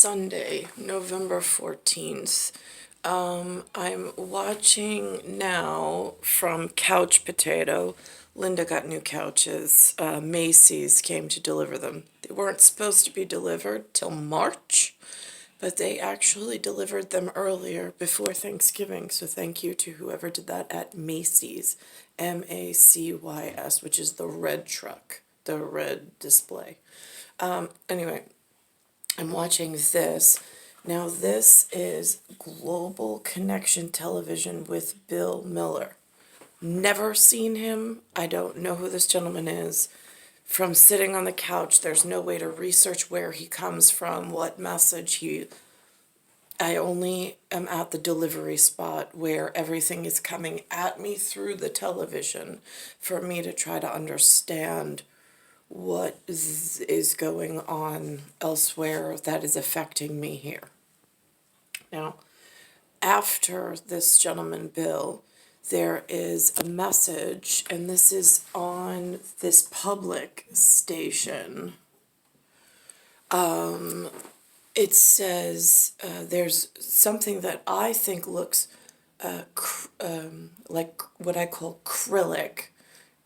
Sunday, November 14th. I'm watching now from Couch Potato. Linda got new couches. Macy's came to deliver them. They weren't supposed to be delivered till March, but they actually delivered them earlier before Thanksgiving. So thank you to whoever did that at Macy's, Macy's, which is the red truck, the red display. Anyway, I'm watching this. Now, this is Global Connection Television with Bill Miller. Never seen him. I don't know who this gentleman is. From sitting on the couch, there's no way to research where he comes from, what message he. I only am at the delivery spot where everything is coming at me through the television for me to try to understand what is going on elsewhere that is affecting me here. Now, after this gentleman, Bill, there is a message, and this is on this public station. It says there's something that I think looks like what I call acrylic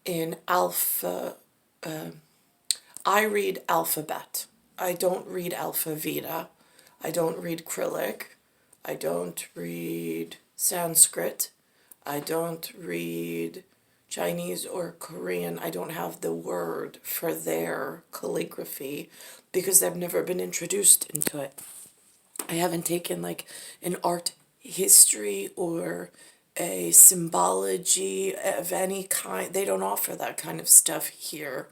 in alpha. I read alphabet. I don't read alphavita. I don't read Cyrillic. I don't read Sanskrit. I don't read Chinese or Korean. I don't have the word for their calligraphy because I've never been introduced into it. I haven't taken like an art history or a symbology of any kind. They don't offer that kind of stuff here.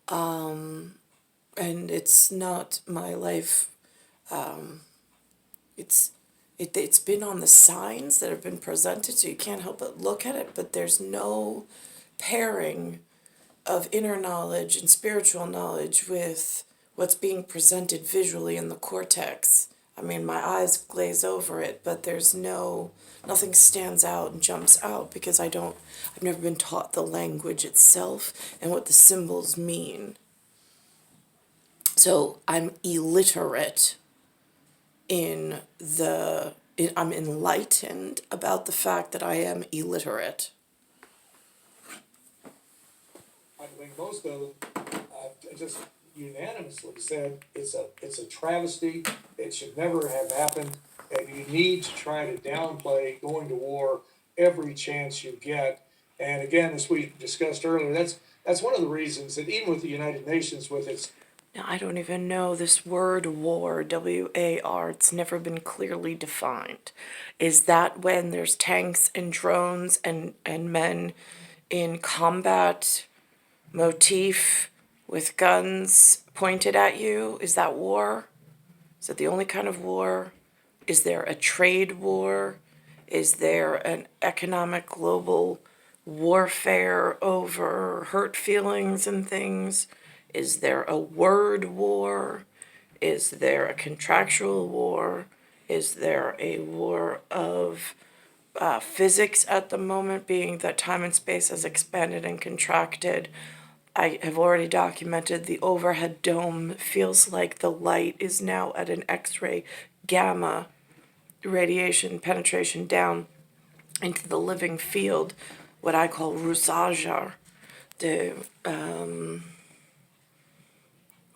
And it's not my life. It's been on the signs that have been presented, so you can't help but look at it, but there's no pairing of inner knowledge and spiritual knowledge with what's being presented visually in the cortex. I mean, my eyes glaze over it, but nothing stands out and jumps out because I've never been taught the language itself and what the symbols mean. So I'm illiterate I'm enlightened about the fact that I am illiterate. I think most of them just unanimously said it's a travesty. It should never have happened, and you need to try to downplay going to war every chance you get. And again, as we discussed earlier, that's one of the reasons that even with the United Nations, with its Now, I don't even know this word war, WAR, it's never been clearly defined. Is that when there's tanks and drones and men in combat motif with guns pointed at you? Is that war? Is that the only kind of war? Is there a trade war? Is there an economic global warfare over hurt feelings and things? Is there a word war? Is there a contractual war? Is there a war of physics at the moment, being that time and space has expanded and contracted? I have already documented the overhead dome feels like the light is now at an X-ray gamma radiation penetration down into the living field, what I call Rusajar.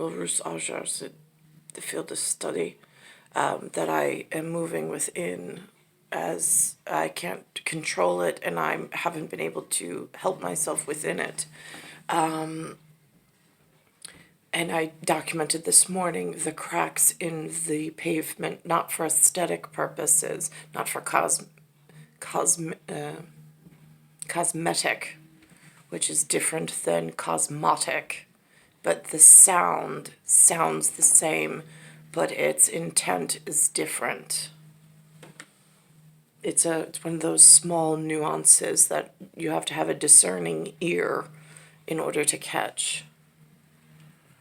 Rusajar is the field of study that I am moving within, as I can't control it and I haven't been able to help myself within it. And I documented this morning the cracks in the pavement, not for aesthetic purposes, not for cosmetic, which is different than cosmotic, but the sound sounds the same, but its intent is different. It's one of those small nuances that you have to have a discerning ear in order to catch.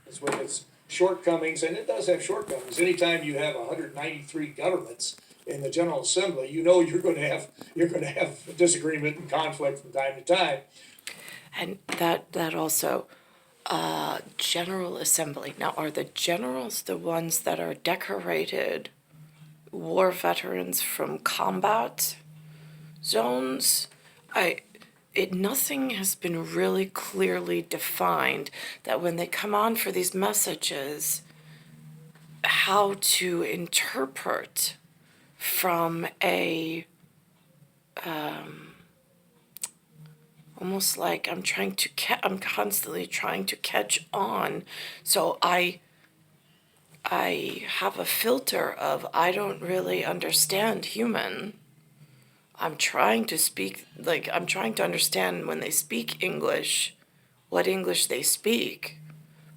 is with its shortcomings, and it does have shortcomings. Anytime you have 193 governments in the General Assembly, you know you're going to have disagreement and conflict from time to time. And that also, General Assembly. Now, are the generals the ones that are decorated war veterans from combat zones? Nothing has been really clearly defined that when they come on for these messages, how to interpret from a almost like I'm constantly trying to catch on. So I have a filter of I don't really understand human. I'm trying to understand when they speak English, what English they speak.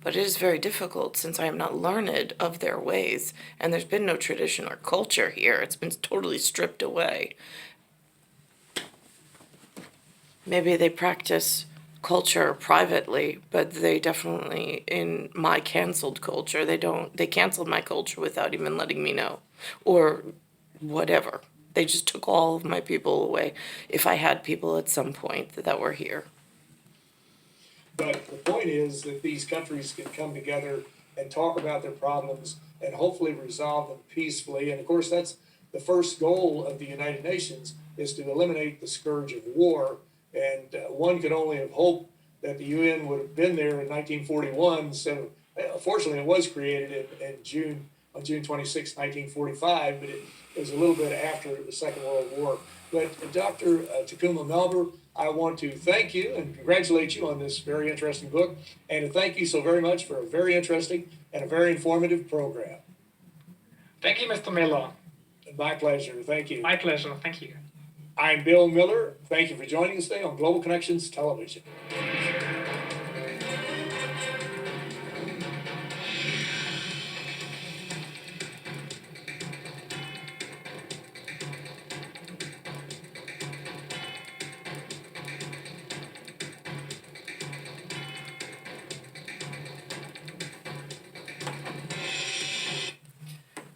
But it is very difficult since I am not learned of their ways, and there's been no tradition or culture here. It's been totally stripped away. Maybe they practice culture privately, but they definitely, in my canceled culture, they canceled my culture without even letting me know, or whatever. They just took all of my people away, if I had people at some point that were here. But the point is that these countries can come together and talk about their problems and hopefully resolve them peacefully. And of course, that's the first goal of the United Nations, is to eliminate the scourge of war. And one could only have hoped that the UN would have been there in 1941. So fortunately, it was created on June 26, 1945, but it was a little bit after the Second World War. But Dr. Takuma Melber, I want to thank you and congratulate you on this very interesting book, and to thank you so very much for a very interesting and a very informative program. Thank you, Mr. Miller. My pleasure. Thank you. My pleasure. Thank you. I'm Bill Miller. Thank you for joining us today on Global Connections Television.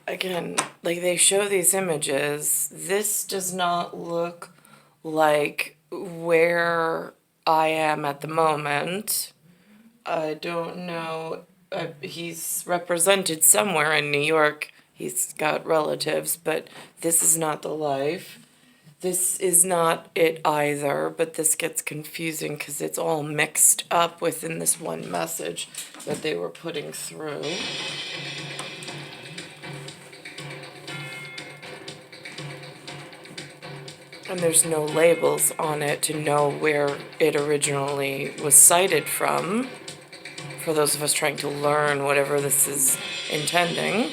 Again, like they show these images, this does not look like where I am at the moment. I don't know. He's represented somewhere in New York. He's got relatives, but this is not the life. This is not it either, but this gets confusing because it's all mixed up within this one message that they were putting through. And there's no labels on it to know where it originally was cited from, for those of us trying to learn whatever this is intending.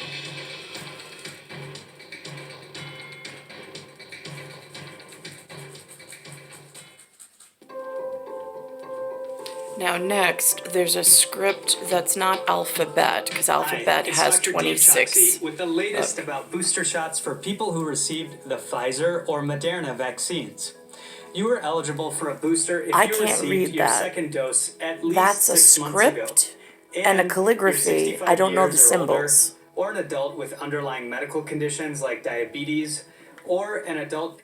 Now next, there's a script that's not alphabet, because alphabet has 26. With the latest about booster shots for people who received the Pfizer or Moderna vaccines. You were eligible for a booster if you received your second dose at least That's a 6 months ago. script and a calligraphy. I don't know the symbols. Or an adult with underlying medical conditions like diabetes, or an adult.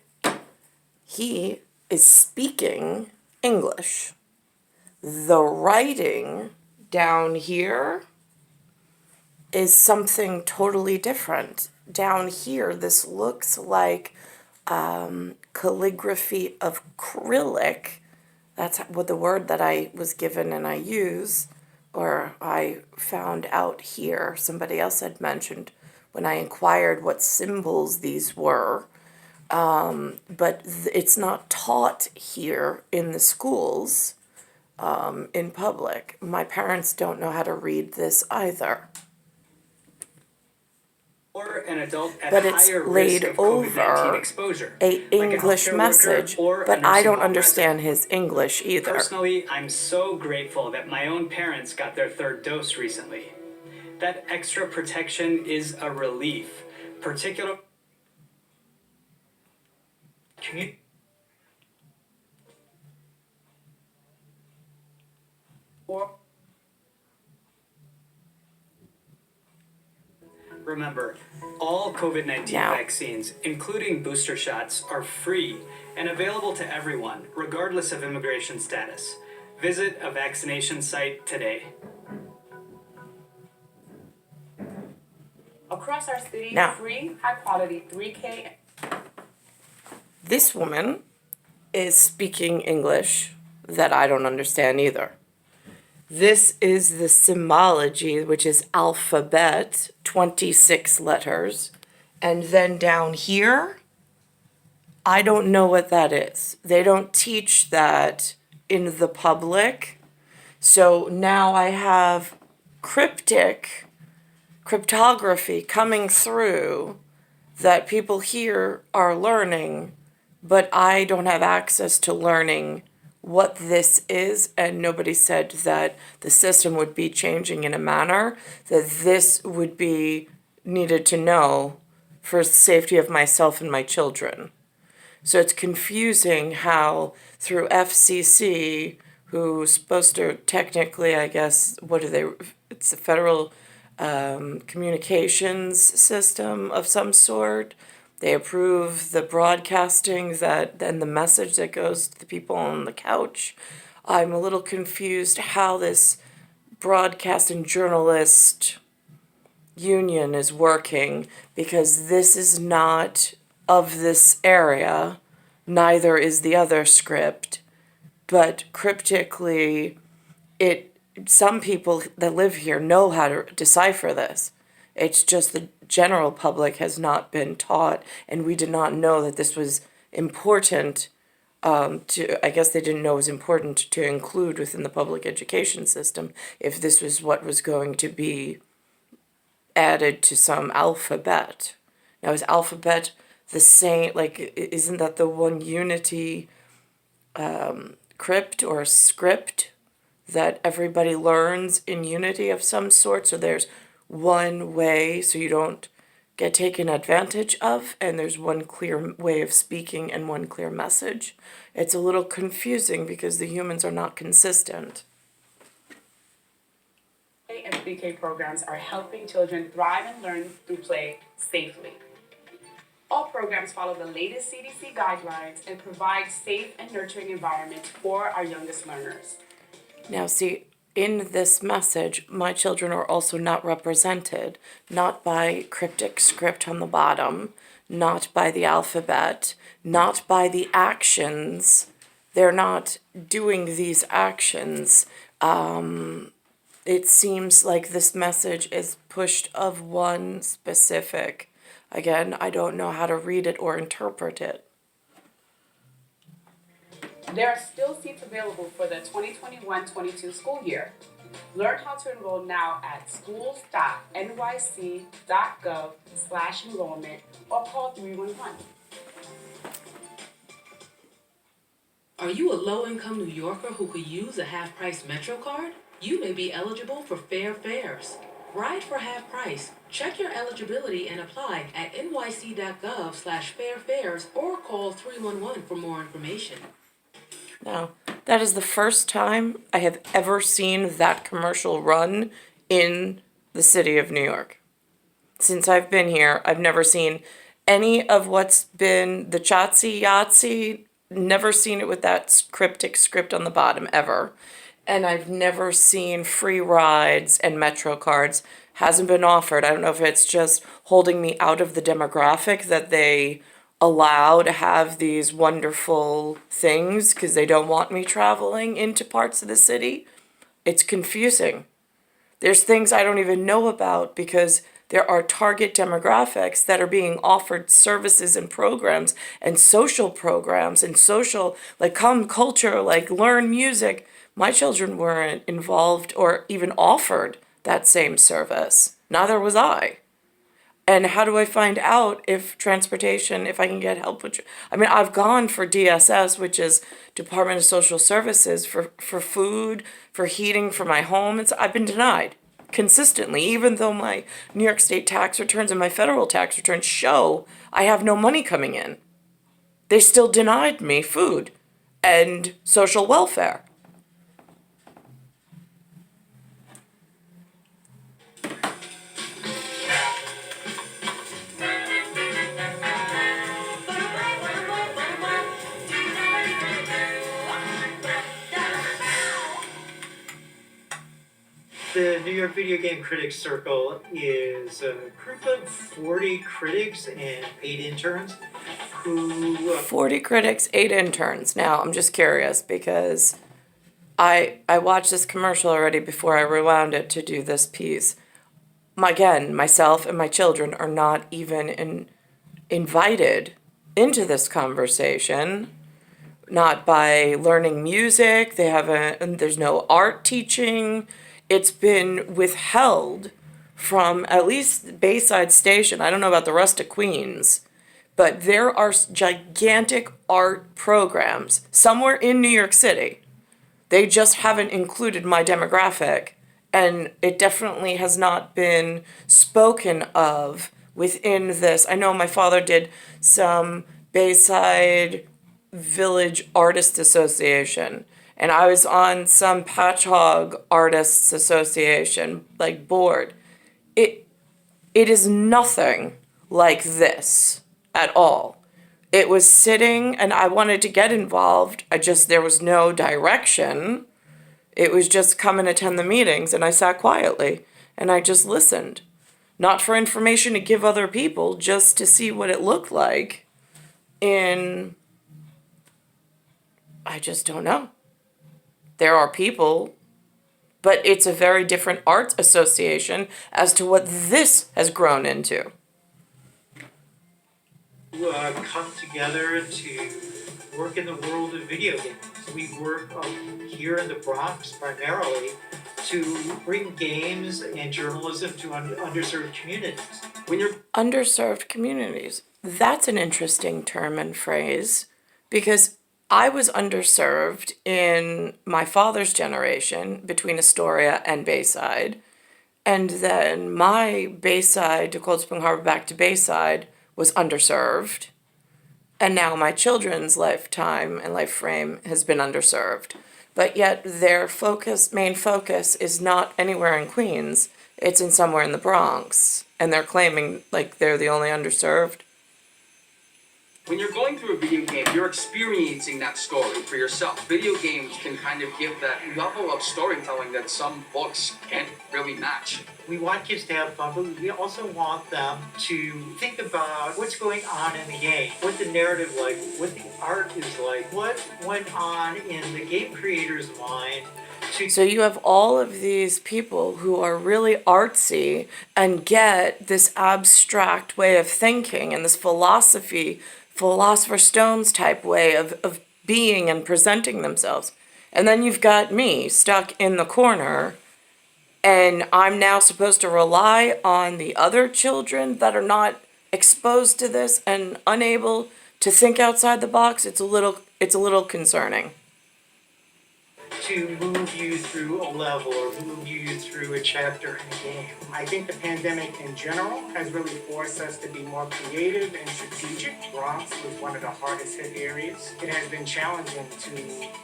He is speaking English. The writing down here is something totally different. Down here, this looks like calligraphy of acrylic. That's what the word that I was given and I use, or I found out here. Somebody else had mentioned when I inquired what symbols these were. But it's not taught here in the schools. In public. My parents don't know how to read this either. Or an adult at But it's higher laid risk of COVID-19 over exposure, a like a English healthcare message, worker or a but I nursing don't home understand his English either. Personally, I'm so grateful that my own parents got their third dose recently. That extra protection is a relief, particularly. Remember, all COVID-19 vaccines, including booster shots, are free and available to everyone, regardless of immigration status. Visit a vaccination site today. Across our city, Now, free, high-quality 3K. this woman is speaking English that I don't understand either. This is the symbology, which is alphabet, 26 letters. And then down here, I don't know what that is. They don't teach that in the public. So now I have cryptography coming through that people here are learning, but I don't have access to learning what this is, and nobody said that the system would be changing in a manner that this would be needed to know for safety of myself and my children. So it's confusing how through FCC, who's supposed to technically, I guess, it's a federal communications system of some sort. They approve the broadcasting and the message that goes to the people on the couch. I'm a little confused how this broadcasting journalist union is working, because this is not of this area, neither is the other script, but cryptically, some people that live here know how to decipher this. It's just the general public has not been taught, and we did not know that this was important I guess they didn't know it was important to include within the public education system if this was what was going to be added to some alphabet. Now, is alphabet the same, isn't that the one unity crypt or script that everybody learns in unity of some sort? So there's one way so you don't get taken advantage of, and there's one clear way of speaking and one clear message. It's a little confusing because the humans are not consistent. And 3K programs are helping children thrive and learn through play safely. All programs follow the latest CDC guidelines and provide safe and nurturing environments for our youngest learners. Now, see, in this message, my children are also not represented, not by cryptic script on the bottom, not by the alphabet, not by the actions. They're not doing these actions. It seems like this message is pushed of one specific. Again, I don't know how to read it or interpret it. There are still seats available for the 2021-22 school year. Learn how to enroll now at schools.nyc.gov/enrollment or call 311. Are you a low-income New Yorker who could use a half-price Metro card? You may be eligible for fair fares. Ride for half price. Check your eligibility and apply at nyc.gov/fairfares or call 311 for more information. Now, that is the first time I have ever seen that commercial run in the city of New York. Since I've been here, I've never seen any of what's been the Chatsy Yahtzee, never seen it with that cryptic script on the bottom ever. And I've never seen free rides and Metro cards. Hasn't been offered. I don't know if it's just holding me out of the demographic that they allow to have these wonderful things because they don't want me traveling into parts of the city. It's confusing. There's things I don't even know about because there are target demographics that are being offered services and programs and social programs and social, like come culture, like learn music. My children weren't involved or even offered that same service. Neither was I. And how do I find out if transportation, if I can get help with, I've gone for DSS, which is Department of Social Services, for food, for heating, for my home. I've been denied consistently, even though my New York State tax returns and my federal tax returns show I have no money coming in. They still denied me food and social welfare. New York Video Game Critics Circle is a group of 40 critics and 8 interns who... 40 critics, 8 interns. Now, I'm just curious because I watched this commercial already before I rewound it to do this piece. Again, myself and my children are not even invited into this conversation. Not by learning music. There's no art teaching. It's been withheld from at least Bayside Station. I don't know about the rest of Queens, but there are gigantic art programs somewhere in New York City. They just haven't included my demographic, and it definitely has not been spoken of within this. I know my father did some Bayside Village Artists Association, and I was on some Patch Hog Artists Association board. It is nothing like this at all. It was sitting, and I wanted to get involved. There was no direction. It was just come and attend the meetings, and I sat quietly and I just listened. Not for information to give other people, just to see what it looked like I just don't know. There are people, but it's a very different arts association as to what this has grown into. Come together to work in the world of video games. We work here in the Bronx primarily to bring games and journalism to underserved communities. Underserved communities. That's an interesting term and phrase, because I was underserved in my father's generation between Astoria and Bayside, and then my Bayside to Cold Spring Harbor back to Bayside was underserved, and now my children's lifetime and life frame has been underserved. But yet their main focus is not anywhere in Queens, it's in somewhere in the Bronx, and they're claiming they're the only underserved. When you're going through a video game, you're experiencing that story for yourself. Video games can kind of give that level of storytelling that some books can't really match. We want kids to have fun, but we also want them to think about what's going on in the game, what the narrative what the art is what went on in the game creator's mind. So you have all of these people who are really artsy and get this abstract way of thinking and this Philosopher's Stone's type way of being and presenting themselves. And then you've got me stuck in the corner, and I'm now supposed to rely on the other children that are not exposed to this and unable to think outside the box. It's a little concerning. To move you through a level or move you through a chapter in a game. I think the pandemic in general has really forced us to be more creative and strategic. Bronx was one of the hardest hit areas. It has been challenging to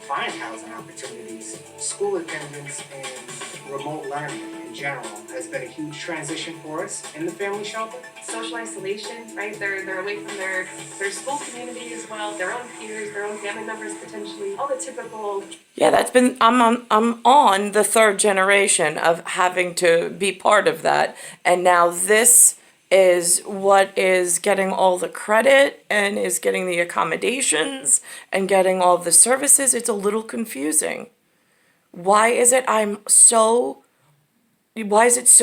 find housing opportunities. School attendance and remote learning in general has been a huge transition for us in the family shelter. Social isolation, right? They're away from their school community as well, their own peers, their own family members potentially. All the typical. Yeah, I'm on the third generation of having to be part of that, and now this is what is getting all the credit and is getting the accommodations and getting all the services. It's a little confusing. Why is it so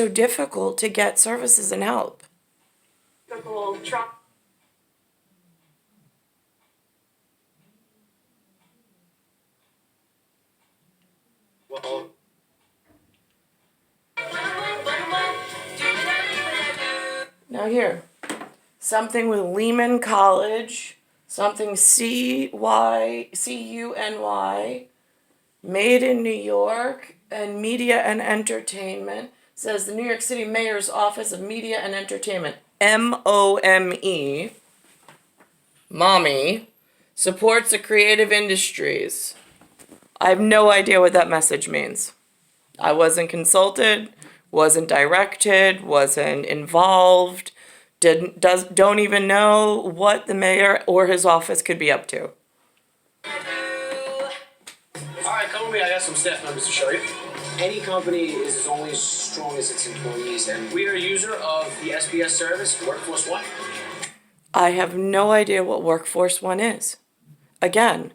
difficult to get services and help? Typical truck. Well, Now here, something with Lehman College, something CUNY, made in New York, and media and entertainment, says the New York City Mayor's Office of Media and Entertainment, MOME, Mommy, supports the creative industries. I have no idea what that message means. I wasn't consulted, wasn't directed, wasn't involved, don't even know what the mayor or his office could be up to. Alright, come with me, I got some staff members to show you. Any company is only as strong as its employees, and we are a user of the SBS service, Workforce One. I have no idea what Workforce One is. Again,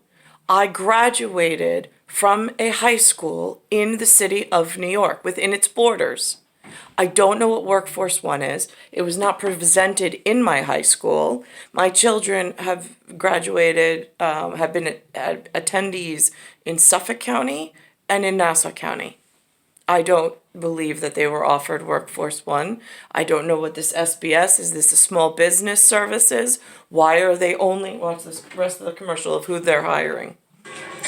I graduated from a high school in the city of New York, within its borders. I don't know what Workforce One is. It was not presented in my high school. My children have graduated, have been attendees in Suffolk County and in Nassau County. I don't believe that they were offered Workforce One. I don't know what this SBS is. This a small business services? Why are they only, watch this rest of the commercial of who they're hiring?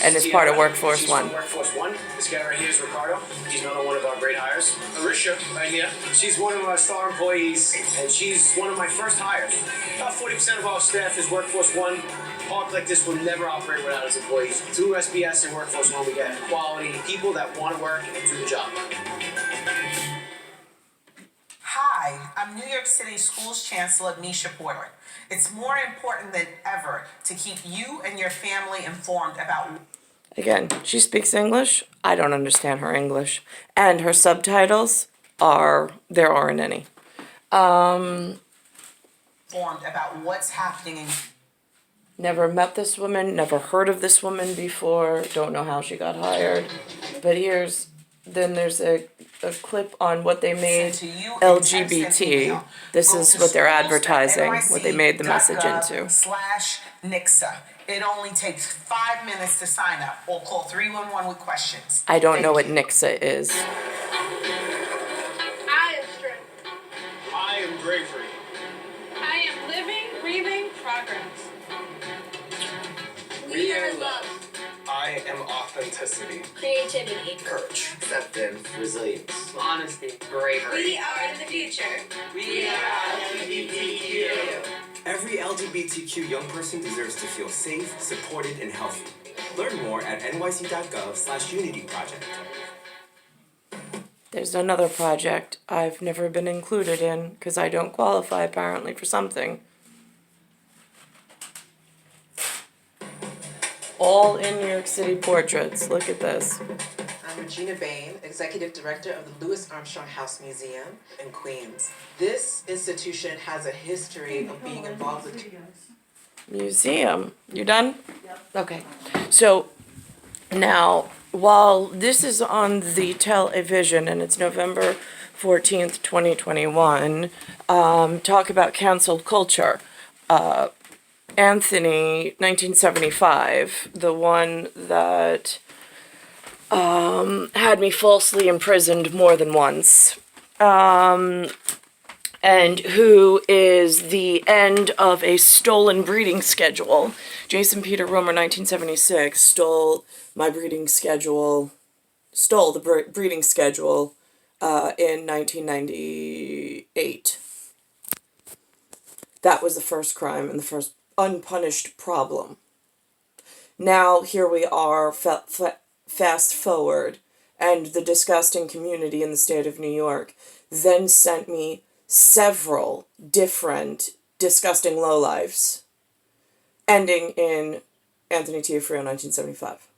And it's part of Workforce She's One. from Workforce One. This guy right here is Ricardo. He's another one of our great hires. Arisha, right here. She's one of our star employees, and she's one of my first hires. About 40% of our staff is Workforce One. A park like this will never operate without its employees. Through SBS and Workforce One, we get quality people that want to work and do the job. Hi, I'm New York City Schools Chancellor Misha Porter. It's more important than ever to keep you and your family informed about. Again, she speaks English. I don't understand her English. And her subtitles there aren't any. Informed about what's happening in. Never met this woman, never heard of this woman before, don't know how she got hired. But there's a clip on what they made LGBT. This is what they're advertising, what they made the message into. /NICSA. It only takes 5 minutes to sign up or call 311 with questions. I don't know what NICSA is. I am strength. I am bravery. I am living, breathing progress. We are love. I am authenticity. Creativity. Courage. Acceptance. Resilience. Honesty, bravery. We are the future. We are LGBTQ. Every LGBTQ young person deserves to feel safe, supported, and healthy. Learn more at nyc.gov/unityproject. There's another project I've never been included in because I don't qualify apparently for something. All in New York City portraits. Look at this. I'm Regina Bain, Executive Director of the Louis Armstrong House Museum in Queens. This institution has a history of being involved with Museum. You done? Yep. Okay. So now, while this is on the television and it's November 14th, 2021, talk about canceled culture. Anthony, 1975, the one that had me falsely imprisoned more than once, and who is the end of a stolen breeding schedule. Jason Peter Romer, 1976, stole my breeding schedule, stole the breeding schedule in 1998. That was the first crime and the first unpunished problem. Now here we are, fast forward, and the disgusting community in the state of New York then sent me several different disgusting lowlifes, ending in Anthony Tiafrio, 1975,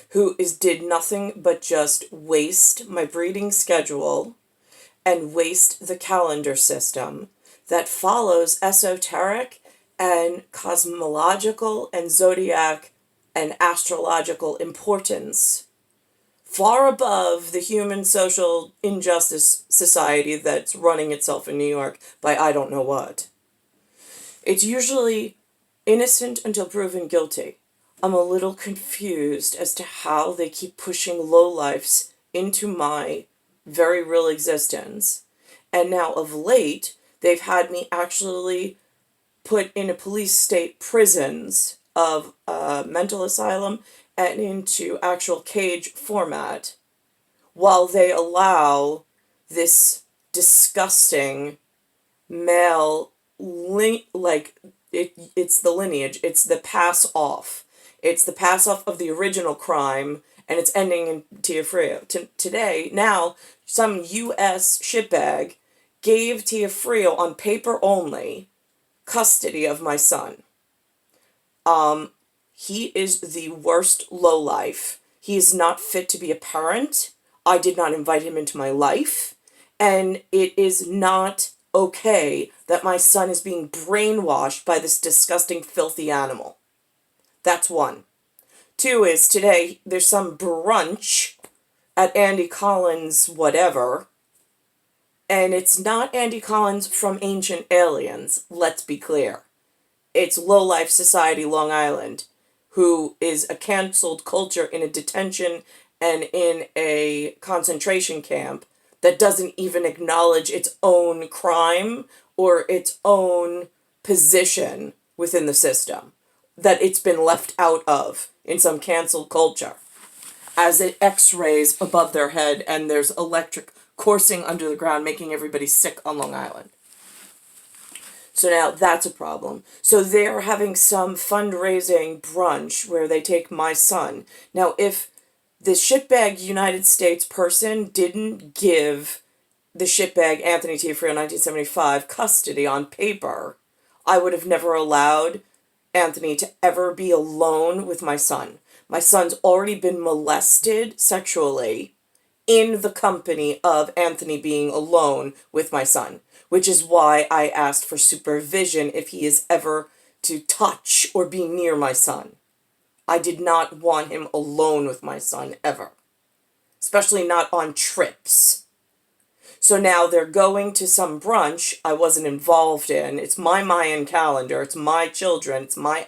who did nothing but just waste my breeding schedule and waste the calendar system that follows esoteric and cosmological and zodiac and astrological importance far above the human social injustice society that's running itself in New York by I don't know what. It's usually innocent until proven guilty. I'm a little confused as to how they keep pushing lowlifes into my very real existence. And now of late, they've had me actually put in a police state prisons of mental asylum and into actual cage format while they allow this disgusting male it's the lineage, it's the pass off. It's the pass off of the original crime, and it's ending in Tiafrio. Today, now, some U.S. shitbag gave Tiafrio on paper only custody of my son. He is the worst lowlife. He is not fit to be a parent. I did not invite him into my life, and it is not okay that my son is being brainwashed by this disgusting, filthy animal. That's one. Two is today there's some brunch at Andy Collins whatever, and it's not Andy Collins from Ancient Aliens, let's be clear. It's Low Life Society Long Island, who is a canceled culture in a detention and in a concentration camp that doesn't even acknowledge its own crime or its own position within the system, that it's been left out of in some canceled culture, as it x-rays above their head and there's electric coursing under the ground making everybody sick on Long Island. So now that's a problem. So they're having some fundraising brunch where they take my son. Now, if the shitbag United States person didn't give the shitbag Anthony Tiafrio 1975 custody on paper, I would have never allowed Anthony to ever be alone with my son. My son's already been molested sexually in the company of Anthony being alone with my son, which is why I asked for supervision if he is ever to touch or be near my son. I did not want him alone with my son ever, especially not on trips. So now they're going to some brunch I wasn't involved in. It's my Mayan calendar. It's my children. It's my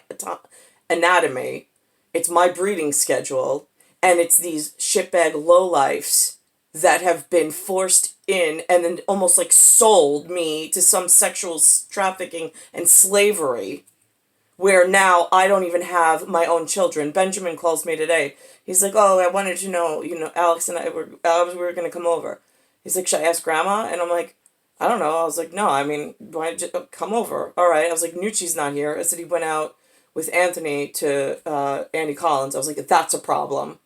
anatomy. It's my breeding schedule. And it's these shitbag lowlifes that have been forced in and then almost like sold me to some sexual trafficking and slavery, where now I don't even have my own children. Benjamin calls me today. He's like, oh, I wanted to know, Alex and we were going to come over. He's like, should I ask Grandma? And I'm like, I don't know. I was like, no, I mean, why don't you come over? All right. I was like, Nucci's not here. I said he went out with Anthony to Andy Collins. I was like, that's a problem.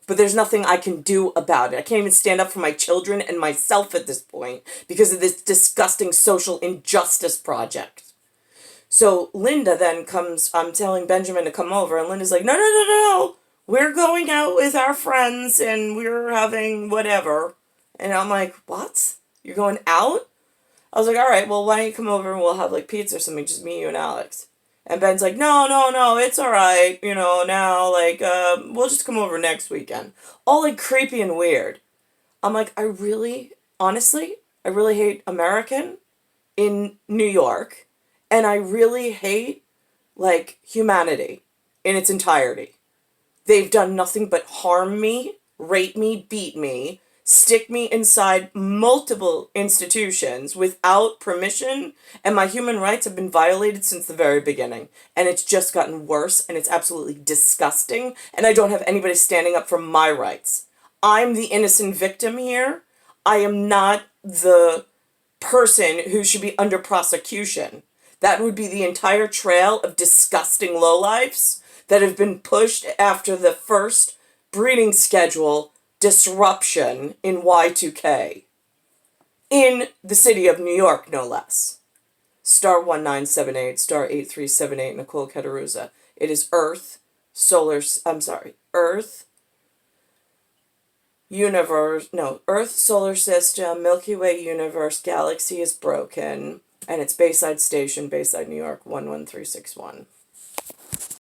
But there's nothing I can do about it. I can't even stand up for my children and myself at this point because of this disgusting social injustice project. So Linda then comes, I'm telling Benjamin to come over, and Linda's like, no. We're going out with our friends and we're having whatever. And I'm like, what? You're going out? I was like, all right, well, why don't you come over and we'll have like pizza or something, just me, you, and Alex. And Ben's like, no, it's all right, now, like, we'll just come over next weekend. All, like, creepy and weird. I'm like, honestly, I really hate American in New York, and I really hate, like, humanity in its entirety. They've done nothing but harm me, rape me, beat me, stick me inside multiple institutions without permission, and my human rights have been violated since the very beginning. And it's just gotten worse, and it's absolutely disgusting, and I don't have anybody standing up for my rights. I'm the innocent victim here. I am not the person who should be under prosecution. That would be the entire trail of disgusting lowlifes that have been pushed after the first breeding schedule disruption in Y2K. In the city of New York, no less. Star 1978, star 8378, Nicole Cattaruzza. It is Earth, Earth, solar system, Milky Way universe, galaxy is broken, and it's Bayside Station, Bayside, New York, 11361.